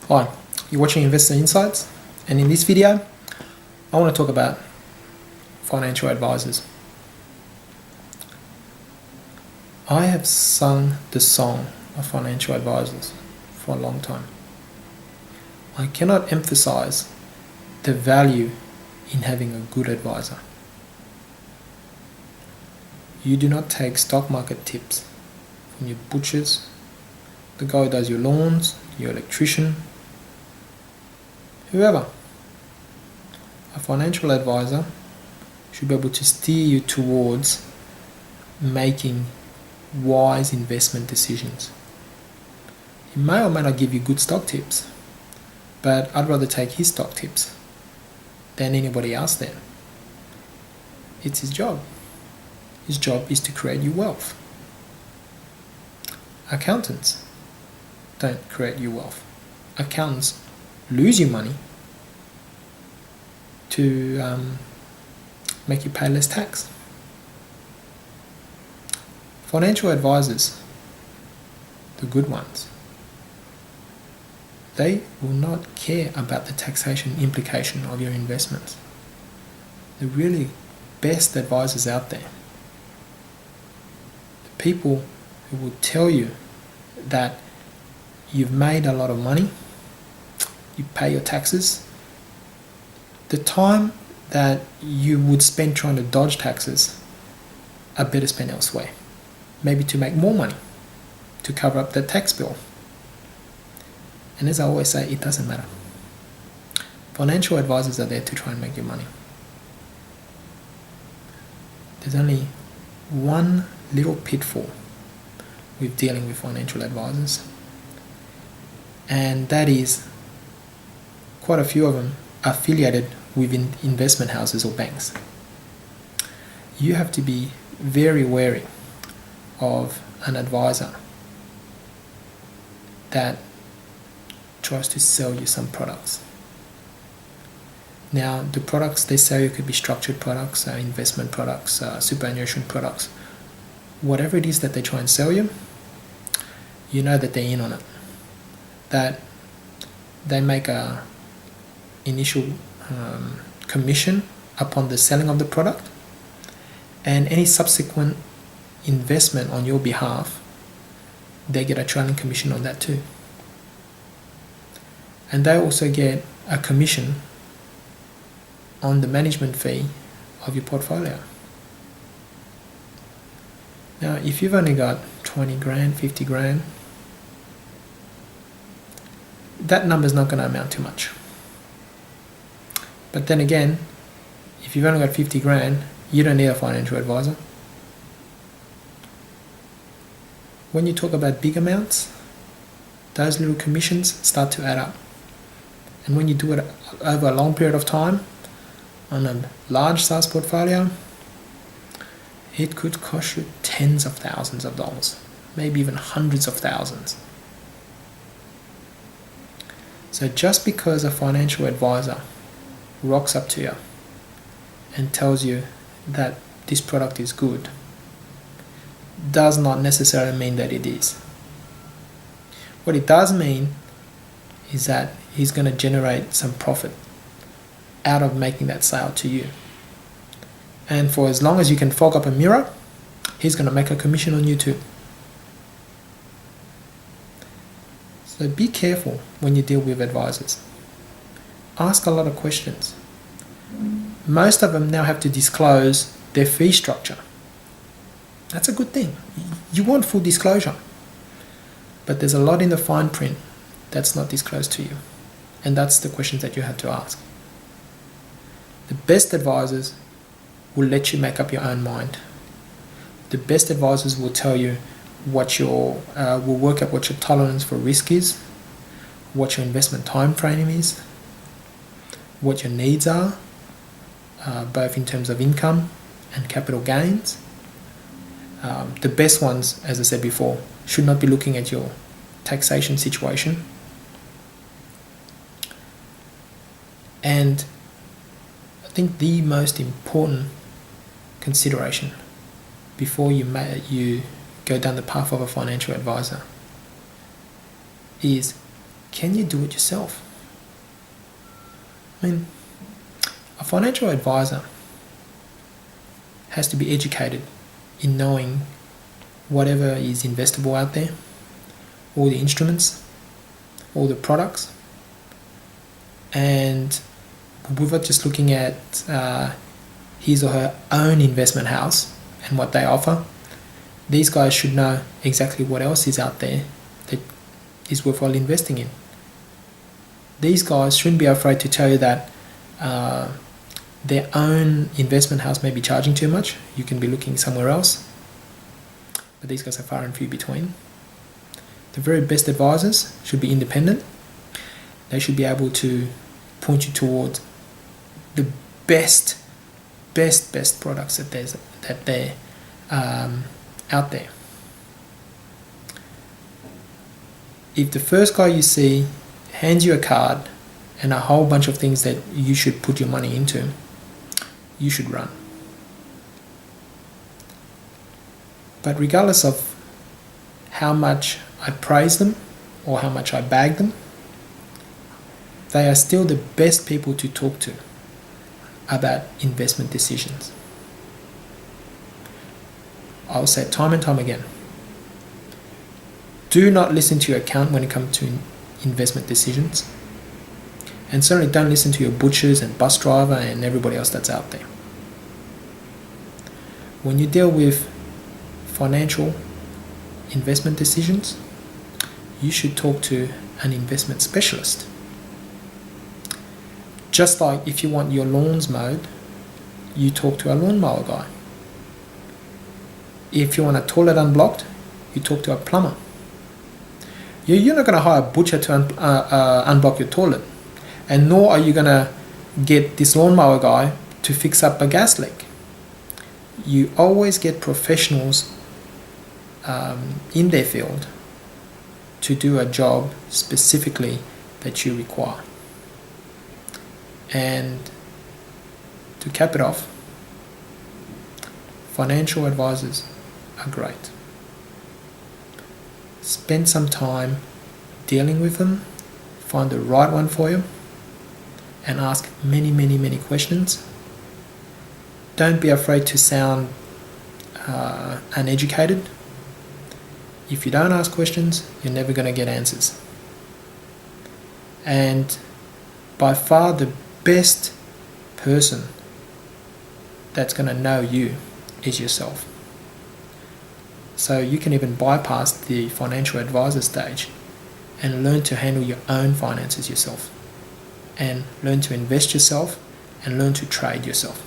Hi, you're watching Investor Insights, and in this video I want to talk about financial advisors. I have sung the song of financial advisors for a long time. I cannot emphasize the value in having a good advisor. You do not take stock market tips from your butchers, the guy who does your lawns, your electrician, whoever. A financial advisor should be able to steer you towards making wise investment decisions. He may or may not give you good stock tips, but I'd rather take his stock tips than anybody else there. It's his job. His job is to create you wealth. Accountants don't create you wealth. Accountants lose you money to make you pay less tax. Financial advisors, the good ones, they will not care about the taxation implication of your investments. The really best advisors out there, the people who will tell you that you've made a lot of money, you pay your taxes, the time that you would spend trying to dodge taxes are better spent elsewhere. Maybe to make more money, to cover up that tax bill. And as I always say, it doesn't matter. Financial advisors are there to try and make you money. There's only one little pitfall with dealing with financial advisors, and that is quite a few of them are affiliated with investment houses or banks. You have to be very wary of an advisor that tries to sell you some products. Now, the products they sell you could be structured products, investment products, superannuation products. Whatever it is that they try and sell you, you know that they're in on it. That they make a initial commission upon the selling of the product, and any subsequent investment on your behalf, they get a trailing commission on that too. And they also get a commission on the management fee of your portfolio. Now, if you've only got 20 grand, 50 grand, that number's not going to amount to much. But then again, if you've only got 50 grand, you don't need a financial advisor. When you talk about big amounts, those little commissions start to add up. And when you do it over a long period of time, on a large size portfolio, it could cost you tens of thousands of dollars, maybe even hundreds of thousands. So just because a financial advisor rocks up to you and tells you that this product is good, does not necessarily mean that it is. What it does mean is that he's going to generate some profit out of making that sale to you. And for as long as you can fog up a mirror, he's going to make a commission on you too. So be careful when you deal with advisors. Ask a lot of questions. Most of them now have to disclose their fee structure. That's a good thing. You want full disclosure. But there's a lot in the fine print that's not disclosed to you. And that's the questions that you have to ask. The best advisors will let you make up your own mind. The best advisors will tell you will work out what your tolerance for risk is, what your investment time frame is, what your needs are, both in terms of income and capital gains. The best ones, as I said before, should not be looking at your taxation situation. And I think the most important consideration before you go down the path of a financial advisor is can you do it yourself? I mean, a financial advisor has to be educated in knowing whatever is investable out there, all the instruments, all the products, and without just looking at his or her own investment house and what they offer, these guys should know exactly what else is out there that is worthwhile investing in. These guys shouldn't be afraid to tell you that their own investment house may be charging too much. You can be looking somewhere else. But these guys are far and few between. The very best advisors should be independent. They should be able to point you towards the best products that they're out there. If the first guy you see hands you a card and a whole bunch of things that you should put your money into, you should run. But regardless of how much I praise them or how much I bag them, they are still the best people to talk to about investment decisions. I'll say it time and time again. Do not listen to your accountant when it comes to investment decisions. And certainly don't listen to your butchers and bus driver and everybody else that's out there. When you deal with financial investment decisions, you should talk to an investment specialist. Just like if you want your lawns mowed, you talk to a lawnmower guy. If you want a toilet unblocked, you talk to a plumber. You're not going to hire a butcher to unblock your toilet, and nor are you going to get this lawnmower guy to fix up a gas leak. You always get professionals in their field to do a job specifically that you require. And to cap it off, financial advisors are great. Spend some time dealing with them, find the right one for you, and ask many questions. Don't be afraid to sound uneducated. If you don't ask questions, you're never going to get answers. And by far the best person that's going to know you is yourself. So you can even bypass the financial advisor stage and learn to handle your own finances yourself, and learn to invest yourself, and learn to trade yourself.